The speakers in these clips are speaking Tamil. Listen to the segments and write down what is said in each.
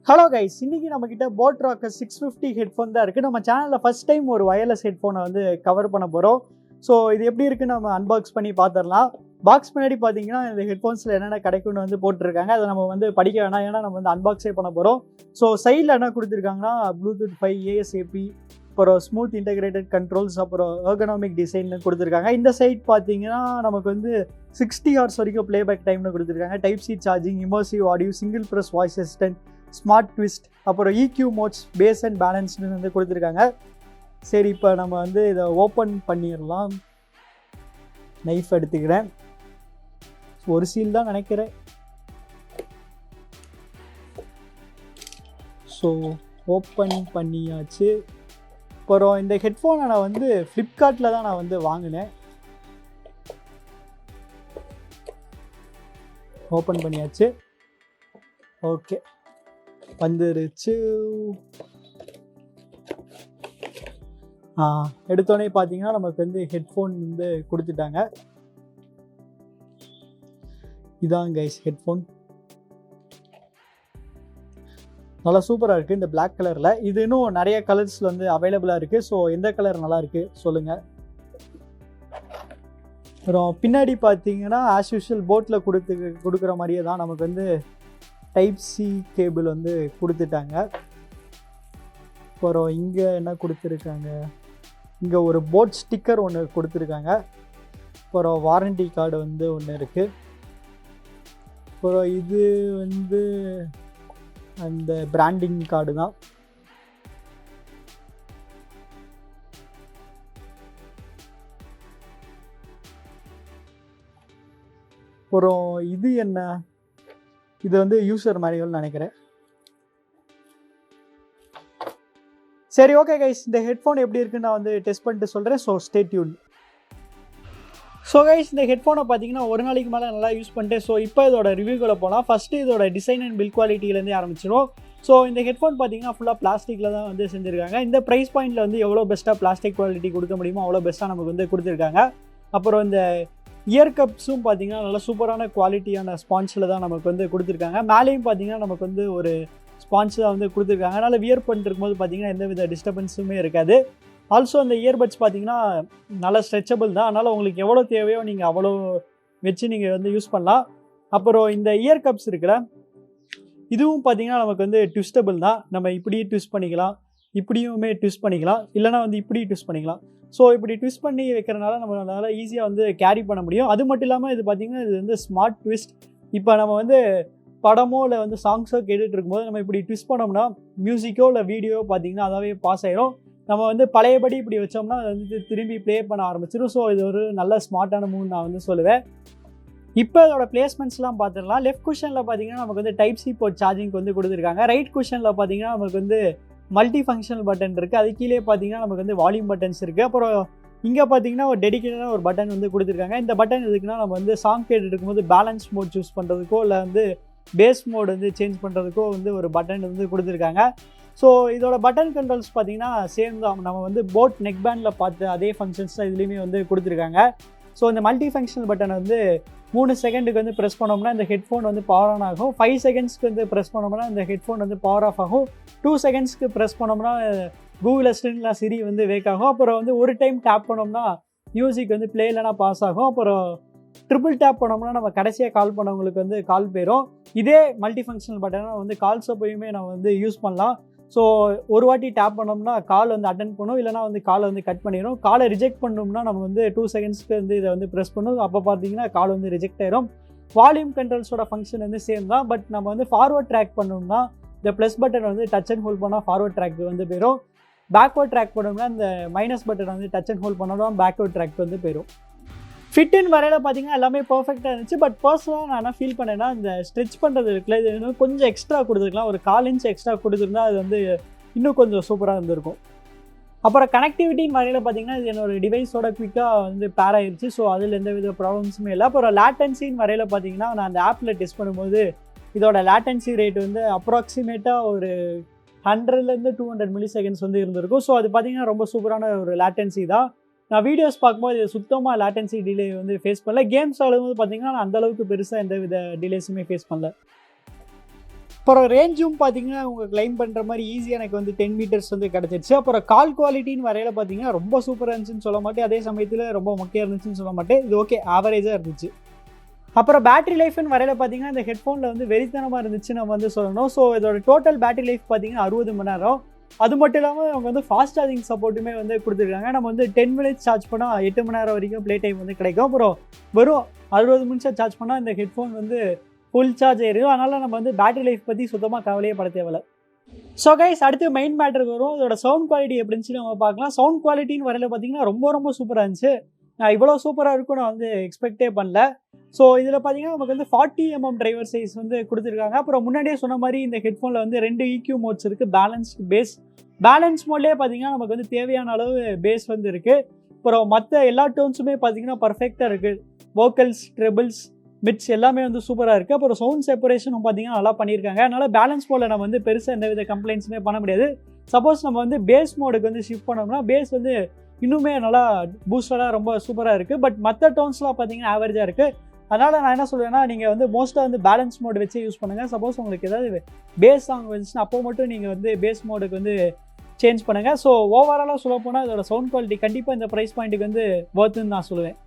ஹலோ கைஸ், இன்னைக்கு நம்ம கிட்ட போட் ராக்கர் 650 ஹெட்ஃபோன் தான் இருக்குது. நம்ம சேனலில் ஃபர்ஸ்ட் டைம் ஒரு வயர்லெஸ் ஹெட்ஃபோனை வந்து கவர் பண்ண போகிறோம். ஸோ இது எப்படி இருக்குன்னு நம்ம அன்பாக்ஸ் பண்ணி பார்த்துடலாம். பாக்ஸ் முன்னாடி பார்த்தீங்கன்னா இந்த ஹெட்ஃபோன்ஸில் என்னென்ன கிடைக்கும்னு வந்து போட்டிருக்காங்க. அதை நம்ம வந்து படிக்க வேணாம், ஏன்னா நம்ம வந்து அன்பாக்ஸே பண்ண போகிறோம். ஸோ சைடில் என்ன கொடுத்துருக்காங்கன்னா ப்ளூடூத் 5 ASAP, அப்புறம் ஸ்மூத் இன்டெகிரேட்டட் கண்ட்ரோல்ஸ், அப்புறம் எர்கனாமிக் டிசைன்னு கொடுத்துருக்காங்க. இந்த சைட் பார்த்தீங்கன்னா நமக்கு வந்து 60 ஹவர்ஸ் வரைக்கும் ப்ளேபேக் டைம்னு கொடுத்துருக்காங்க. Type C charging, immersive audio, single press voice assistant, smart twist, அப்புறம் EQ மோட்ஸ், பேஸ் அண்ட் பேலன்ஸ்னு வந்து கொடுத்துருக்காங்க. சரி, இப்போ நம்ம வந்து இதை ஓப்பன் பண்ணிடலாம். நைஃப் எடுத்துக்கிறேன். ஒரு சீல் தான் நினைக்கிறேன். ஸோ ஓப்பன் பண்ணியாச்சு. அப்புறம் இந்த ஹெட்ஃபோனை நான் வந்து ஃப்ளிப்கார்ட்டில் தான் நான் வந்து வாங்கினேன். ஓப்பன் பண்ணியாச்சு. ஓகே, வந்துருச்சு. எடுத்தோடனே பார்த்தீங்கன்னா நமக்கு வந்து ஹெட்ஃபோன் வந்து கொடுத்துட்டாங்க. இதான் கைஸ் ஹெட்ஃபோன். நல்லா சூப்பராக இருக்குது இந்த பிளாக் கலரில். இது இன்னும் நிறைய கலர்ஸில் வந்து அவைலபிளாக இருக்குது. ஸோ எந்த கலர் நல்லா இருக்குது சொல்லுங்கள். அப்புறம் பின்னாடி பார்த்தீங்கன்னா ஆஸ் யூஷுவல் போட்டில் கொடுக்குற மாதிரியே தான் நமக்கு வந்து டைப் சி கேபிள் வந்து கொடுத்துட்டாங்க. அப்புறம் இங்கே என்ன கொடுத்துருக்காங்க, இங்கே ஒரு போட் ஸ்டிக்கர் ஒன்று கொடுத்துருக்காங்க. அப்புறம் வாரண்டி கார்டு வந்து ஒன்று இருக்குது. அப்புறம் இது வந்து அந்த பிராண்டிங் கார்டு தான். அப்புறம் இது என்ன, இது வந்து யூசர் மேனுவல் நினைக்கிறேன். சரி, ஓகே கைஸ், இந்த ஹெட்ஃபோன் எப்படி இருக்குன்னு நான் வந்து டெஸ்ட் பண்ணிட்டு சொல்கிறேன். So stay tune. So guys, இந்த ஹெட்ஃபோனை பார்த்தீங்கன்னா ஒரு நாளைக்கு மேலே நல்லா யூஸ் பண்ணிட்டேன். ஸோ இப்போ இதோட ரிவ்யூக்குள்ளே போகலாம். ஃபஸ்ட்டு இதோட டிசைன் அண்ட் பில்ட் குவாலிட்டிலேருந்து ஆரம்பிச்சிடும். ஸோ இந்த ஹெட்ஃபோன் பார்த்தீங்கன்னா ஃபுல்லாக பிளாஸ்டிக்கில் தான் வந்து செஞ்சுருக்காங்க. இந்த ப்ரைஸ் பாயிண்டில் வந்து எவ்வளோ பெஸ்ட்டாக பிளாஸ்டிக் குவாலிட்டி கொடுக்க முடியுமோ அவ்வளோ பெஸ்ட்டாக நமக்கு வந்து கொடுத்துருக்காங்க. அப்புறம் இந்த இயர் கப்ஸும் பார்த்தீங்கன்னா நல்லா சூப்பரான குவாலிட்டியான ஸ்பான்ஸில் தான் நமக்கு வந்து கொடுத்துருக்காங்க. மேலேயும் பார்த்தீங்கன்னா நமக்கு வந்து ஒரு ஸ்பான்ஸ் தான் வந்து கொடுத்துருக்காங்க. அதனால் வியர் பண்ணிட்டு இருக்கும்போது பார்த்தீங்கன்னா எந்த வித டிஸ்டர்பன்ஸுமே இருக்காது. ஆல்சோ அந்த இயர்பட்ஸ் பார்த்தீங்கன்னா நல்லா ஸ்ட்ரெச்சபிள் தான். அதனால் உங்களுக்கு எவ்வளோ தேவையோ நீங்கள் அவ்வளோ வச்சு நீங்கள் வந்து யூஸ் பண்ணலாம். அப்புறம் இந்த இயர் கப்ஸ் இருக்குல்ல, இதுவும் பார்த்தீங்கன்னா நமக்கு வந்து ட்விஸ்டபிள் தான். நம்ம இப்படியே ட்விஸ்ட் பண்ணிக்கலாம், இப்படியுமே ட்விஸ்ட் பண்ணிக்கலாம், இல்லைனா வந்து இப்படி ட்விஸ்ட் பண்ணிக்கலாம். ஸோ இப்படி ட்விஸ்ட் பண்ணி வைக்கிறனால நம்மளால ஈஸியாக வந்து கேரி பண்ண முடியும். அது மட்டும் இல்லாமல் இது பார்த்திங்கன்னா இது வந்து ஸ்மார்ட் ட்விஸ்ட். இப்போ நம்ம வந்து படமோ இல்லை வந்து சாங்ஸோ கேட்டுட்டு இருக்கும்போது நம்ம இப்படி ட்விஸ்ட் பண்ணோம்னா மியூசிக்கோ இல்லை வீடியோ பார்த்திங்கன்னா அதாவே பாஸ் ஆயிரும். நம்ம வந்து பழையபடி இப்படி வச்சோம்னா அதை வந்து திரும்பி ப்ளே பண்ண ஆரம்பிச்சிடும். ஸோ இது ஒரு நல்ல ஸ்மார்ட்டான மூவ் நான் வந்து சொல்லுவேன். இப்போ இதோட பிளேஸ்மெண்ட்ஸ்லாம் பார்த்துடலாம். லெஃப்ட் குஷனில் பார்த்தீங்கன்னா நமக்கு வந்து டைப் சி போர்ட் சார்ஜிங் வந்து கொடுத்துருக்காங்க. ரைட் குஷனில் பார்த்தீங்கன்னா நமக்கு வந்து மல்டி ஃபங்க்ஷனல் பட்டன் இருக்குது. அது கீழே பார்த்தீங்கன்னா நமக்கு வந்து வால்யூம் பட்டன்ஸ் இருக்குது. அப்புறம் இங்கே பார்த்தீங்கன்னா ஒரு டெடிக்கேட்டான ஒரு பட்டன் வந்து கொடுத்துருக்காங்க. இந்த பட்டன் எதுக்குன்னா நம்ம வந்து சாங் கேட்டுட்டு இருக்கும்போது பேலன்ஸ் மோட் சூஸ் பண்ணுறதுக்கோ இல்லை வந்து பேஸ் மோட் வந்து சேஞ்ச் பண்ணுறதுக்கோ வந்து ஒரு பட்டன் வந்து கொடுத்துருக்காங்க. ஸோ இதோட பட்டன் கண்ட்ரோல்ஸ் பார்த்தீங்கன்னா சேம் தான். நம்ம வந்து போட் நெக் பேண்டில் பார்த்து அதே ஃபங்க்ஷன்ஸ் தான் இதுலேயுமே வந்து கொடுத்துருக்காங்க. ஸோ இந்த மல்டி ஃபங்க்ஷனல் பட்டன் வந்து 3 செகண்டுக்கு வந்து ப்ரெஸ் பண்ணோம்னா இந்த ஹெட்ஃபோன் வந்து பவர் ஆன் ஆகும். 5 செகண்ட்ஸ்க்கு வந்து ப்ரெஸ் பண்ணோம்னா இந்த ஹெட்ஃபோன் வந்து பவர் ஆஃப் ஆகும். 2 செகண்ட்ஸ்க்கு ப்ரெஸ் பண்ணோம்னா கூகுள் அசிஸ்டன்ட்ல சிரி வந்து வேக் ஆகும். அப்புறம் வந்து ஒரு டைம் டேப் பண்ணோம்னா மியூசிக் வந்து ப்ளே இல்லைனா பாஸ் ஆகும். அப்புறம் ட்ரிபிள் டேப் பண்ணோம்னா நம்ம கடைசியாக கால் பண்ணவங்களுக்கு வந்து கால் போயிடும். இதே மல்டி ஃபங்க்ஷனல் பட்டனை வந்து கால்ஸ் அப்போயுமே நம்ம வந்து யூஸ் பண்ணலாம். ஸோ ஒரு வாட்டி டேப் பண்ணோம்னா கால் வந்து அட்டென்ட் பண்ணும், இல்லைனா வந்து காலை வந்து கட் பண்ணிடும். காலை ரிஜெக்ட் பண்ணோம்னா நம்ம வந்து 2 செகண்ட்ஸ்க்கு வந்து இதை வந்து ப்ரெஸ் பண்ணும். அப்போ பார்த்தீங்கன்னா கால் வந்து ரிஜெக்ட் ஆயிரும். வால்யூம் கண்ட்ரோல்ஸோட ஃபங்க்ஷன் வந்து சேம் தான். பட் நம்ம வந்து ஃபார்வர்ட் ட்ராக் பண்ணோம்னா இந்த ப்ளஸ் பட்டன் வந்து டச் அண்ட் ஹோல்ட் பண்ணால் ஃபார்வர்ட் ட்ராக் வந்து போயிடும். பேக்வர்ட் ட்ராக் பண்ணோம்னா இந்த மைனஸ் பட்டன் வந்து டச் அண்ட் ஹோல்ட் பண்ணோம்னா பேக்வர்ட் ட்ராக் வந்து போயிடும். ஃபிட்டின் வரையில் பார்த்தீங்கன்னா எல்லாமே பர்ஃபெக்டாக இருந்துச்சு. பட் பர்சனலாக நான் என்ன ஃபீல் பண்ணேன்னா இந்த ஸ்ட்ரெச் பண்ணுறது இருக்குல்ல, இது இன்னும் கொஞ்சம் எக்ஸ்ட்ரா கொடுத்துருக்கலாம். ஒரு 4 இன்ச் எக்ஸ்ட்ரா கொடுத்துருந்தா அது வந்து இன்னும் கொஞ்சம் சூப்பராக இருந்திருக்கும். அப்புறம் கனெக்டிவிட்டின்னு வரையில் பார்த்தீங்கன்னா இது என்னோட டிவைஸோட குவிக்காக வந்து பேர் ஆயிடுச்சு. ஸோ அதில் எந்த வித ப்ராப்ளம்ஸுமே இல்லை. அப்புறம் லேட்டன்சின்னு வரையில் பார்த்தீங்கன்னா நான் அந்த ஆப்பில் டெஸ்ட் பண்ணும்போது இதோட லேட்டன்சி ரேட் வந்து அப்ராக்சிமேட்டாக ஒரு 100லேருந்து 200 மில்லி செகண்ட்ஸ் வந்து இருந்திருக்கும். ஸோ அது பார்த்தீங்கன்னா ரொம்ப சூப்பரான ஒரு லேட்டன்சி தான். நான் வீடியோஸ் பார்க்கும்போது சுத்தமாக லேட்டன்சி டிலே வந்து ஃபேஸ் பண்ணல. கேம்ஸ் ஆடும்போது பார்த்தீங்கன்னா நான் அந்தளவுக்கு பெருசாக எந்த வித டிலேஸுமே ஃபேஸ் பண்ணல. அப்புறம் ரேஞ்சும் பார்த்தீங்கன்னா உங்கள் கிளைம் பண்ணுற மாதிரி ஈஸியாக எனக்கு வந்து 10 மீட்டர்ஸ் வந்து கிடச்சிருச்சு. அப்புறம் கால் குவாலிட்டின்னு வரையில் பார்த்தீங்கன்னா ரொம்ப சூப்பராக இருந்துச்சுன்னு சொல்ல மாட்டேன், அதே சமயத்தில் ரொம்ப முக்கியம் இருந்துச்சுன்னு சொல்ல மாட்டேன். இது ஓகே, ஆவரேஜாக இருந்துச்சு. அப்புறம் பேட்டரி லைஃப்னு வரையில் பார்த்தீங்கன்னா இந்த ஹெட்ஃபோனில் வந்து வெறித்தனமாக இருந்துச்சு நம்ம வந்து சொல்லணும். ஸோ இதோட டோட்டல் பேட்டரி லைஃப் பார்த்தீங்கன்னா 60 மணி நேரம். அது மட்டும் இல்லாமல் அவங்க வந்து ஃபாஸ்ட் சார்ஜிங் சப்போர்ட்டுமே வந்து கொடுத்துருக்காங்க. நம்ம வந்து 10 மினிட்ஸ் சார்ஜ் பண்ணால் 8 மணி நேரம் வரைக்கும் ப்ளே டைம் வந்து கிடைக்கும். அப்புறம் வெறும் 60 நிமிஷம் சார்ஜ் பண்ணால் இந்த ஹெட்ஃபோன் வந்து ஃபுல் சார்ஜ் ஆயிடும். அதனால் நம்ம வந்து பேட்டரி லைஃப் பற்றி சுத்தமாக கவலையே பட தேவையில்லை. ஸோ கைஸ், அடுத்து மெயின் மேட்டருக்கு வரும். இதோட சவுண்ட் குவாலிட்டி எப்படி இருந்துச்சு நம்ம பார்க்கலாம். சவுண்ட் குவாலிட்டின்னு வரையில் பார்த்தீங்கன்னா ரொம்ப சூப்பராக இருந்துச்சு. நான் இவ்வளோ சூப்பராக இருக்கும் நான் வந்து எக்ஸ்பெக்டே பண்ணல. ஸோ இதில் பார்த்தீங்கன்னா நமக்கு வந்து 40 mm டிரைவர் சைஸ் வந்து கொடுத்துருக்காங்க. அப்புறம் முன்னாடியே சொன்ன மாதிரி இந்த ஹெட்ஃபோனில் வந்து 2 EQ மோட்ஸ் இருக்குது. பேலன்ஸ் மோட்லேயே பார்த்தீங்கன்னா நமக்கு வந்து தேவையான அளவு பேஸ் வந்து இருக்குது. அப்புறம் மற்ற எல்லா டோன்ஸுமே பார்த்தீங்கன்னா பர்ஃபெக்டாக இருக்குது. வோக்கல்ஸ், ட்ரெபிள்ஸ், மிட்ஸ் எல்லாமே வந்து சூப்பராக இருக்குது. அப்புறம் சவுண்ட் செப்பரேஷனும் பார்த்தீங்கன்னா நல்லா பண்ணியிருக்காங்க. அதனால் பேலன்ஸ் மோடில் நம்ம வந்து பெருசாக எந்த வித கம்ப்ளைண்ட்ஸுமே பண்ண முடியாது. சப்போஸ் நம்ம வந்து பேஸ் மோடுக்கு வந்து ஷிஃப்ட் பண்ணோம்னா பேஸ் வந்து இன்னுமே நல்லா பூஸ்டடாக ரொம்ப சூப்பராக இருக்குது. பட் மற்ற டோன்ஸ்லாம் பார்த்தீங்கன்னா ஆவரேஜாக இருக்குது. அதனால் நான் என்ன சொல்லுவேன்னா, நீங்கள் வந்து மோஸ்ட்டாக வந்து பேலன்ஸ் மோடு வச்சு யூஸ் பண்ணுங்கள். சப்போஸ் உங்களுக்கு ஏதாவது பேஸ் சாங் வந்துச்சுன்னா அப்போ மட்டும் நீங்கள் வந்து பேஸ் மோடுக்கு வந்து சேஞ்ச் பண்ணுங்கள். ஸோ ஓவராலாக சொல்ல போனால் இதோட சவுண்ட் குவாலிட்டி கண்டிப்பாக இந்த ப்ரைஸ் பாயிண்ட்டுக்கு வந்து ஒர்த்துன்னு நான் சொல்லுவேன்.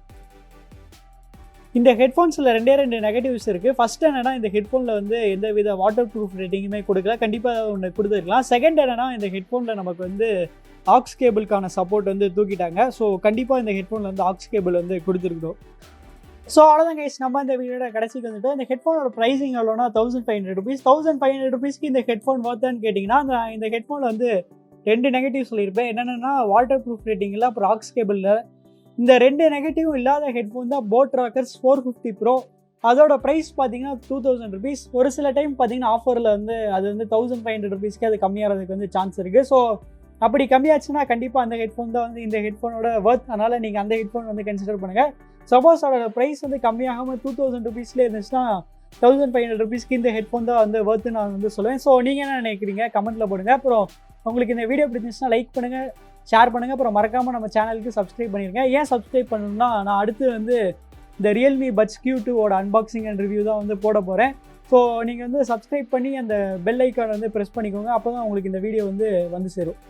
இந்த ஹெட்ஃபோன்ஸில் 2 நெகட்டிவ்ஸ் இருக்குது. ஃபஸ்ட் என்னென்னா, இந்த ஹெட்ஃபோனில் வந்து எந்த வித வாட்டர் ப்ரூஃப் ரேட்டிங்குமே கொடுக்கல. கண்டிப்பாக ஒன்று கொடுத்துருக்கலாம். செகண்ட் என்னென்னா, இந்த ஹெட்ஃபோனில் நமக்கு வந்து ஆக்ஸ் கேபிளுக்கான சப்போர்ட் வந்து தூக்கிட்டாங்க. ஸோ கண்டிப்பாக இந்த ஹெட்ஃபோனில் வந்து ஆக்ஸ் கேபிள் வந்து கொடுத்துருக்கணும். ஸோ அவ்வளோதான் கைஸ், நம்ம இந்த வீடியோட கடைசிக்கு வந்துட்டு இந்த ஹெட்ஃபோனோட ப்ரைஸிங் எவ்வளோனா 1500 rupees. 1500 rupeesக்கு இந்த ஹெட்ஃபோன் ஒர்த்தான்னு கேட்டிங்கன்னா, இந்த ஹெட்ஃபோனில் வந்து 2 நெகட்டிவ் சொல்லியிருப்பேன். என்னென்னா, வாட்டர் ப்ரூஃப் ரேட்டிங் இல்லை, அப்புறம் ஆக்ஸ் கேபிளில். இந்த 2 நெகட்டிவும் இல்லாத ஹெட்ஃபோன் தான் போட் ராக்கர்ஸ் 450 Pro. அதோட ப்ரைஸ் பார்த்தீங்கன்னா 2000 rupees. ஒரு சில டைம் பார்த்தீங்கன்னா ஆஃபரில் வந்து அது வந்து 1500 rupeesக்கு அது கம்மியாகிறதுக்கு வந்து சான்ஸ் இருக்குது. ஸோ அப்படி கம்மியாச்சுன்னா கண்டிப்பாக அந்த ஹெட்ஃபோன் தான் வந்து இந்த ஹெட்ஃபோனோட ஒர்த். அதனால் நீங்கள் அந்த ஹெட்ஃபோன் வந்து கன்சிடர் பண்ணுங்கள். சப்போஸ் அதோட ப்ரைஸ் வந்து கம்மியாகாமல் 2000 rupeesலேயே இருந்துச்சுன்னா 1500 rupeesக்கு இந்த ஹெட்ஃபோன் தான் வந்து ஒர்த்து நான் வந்து சொல்லுவேன். ஸோ நீங்கள் என்ன நினைக்கிறீங்க கமெண்ட்டில் போடுங்க. அப்புறம் உங்களுக்கு இந்த வீடியோ பிடிச்சிச்சுன்னா லைக் பண்ணுங்கள், ஷேர் பண்ணுங்கள். அப்புறம் மறக்காமல் நம்ம சேனலுக்கு சப்ஸ்கிரைப் பண்ணிடுங்க. ஏன் சப்ஸ்கிரைப் பண்ணணும்னா, நான் அடுத்து வந்து இந்த Realme buds Q2 unboxing and review தான் வந்து போட போகிறேன். ஸோ நீங்கள் வந்து சப்ஸ்கிரைப் பண்ணி அந்த பெல் ஐக்கானை வந்து ப்ரெஸ் பண்ணிக்கோங்க. அப்போ தான் உங்களுக்கு இந்த வீடியோ வந்து சேரும்.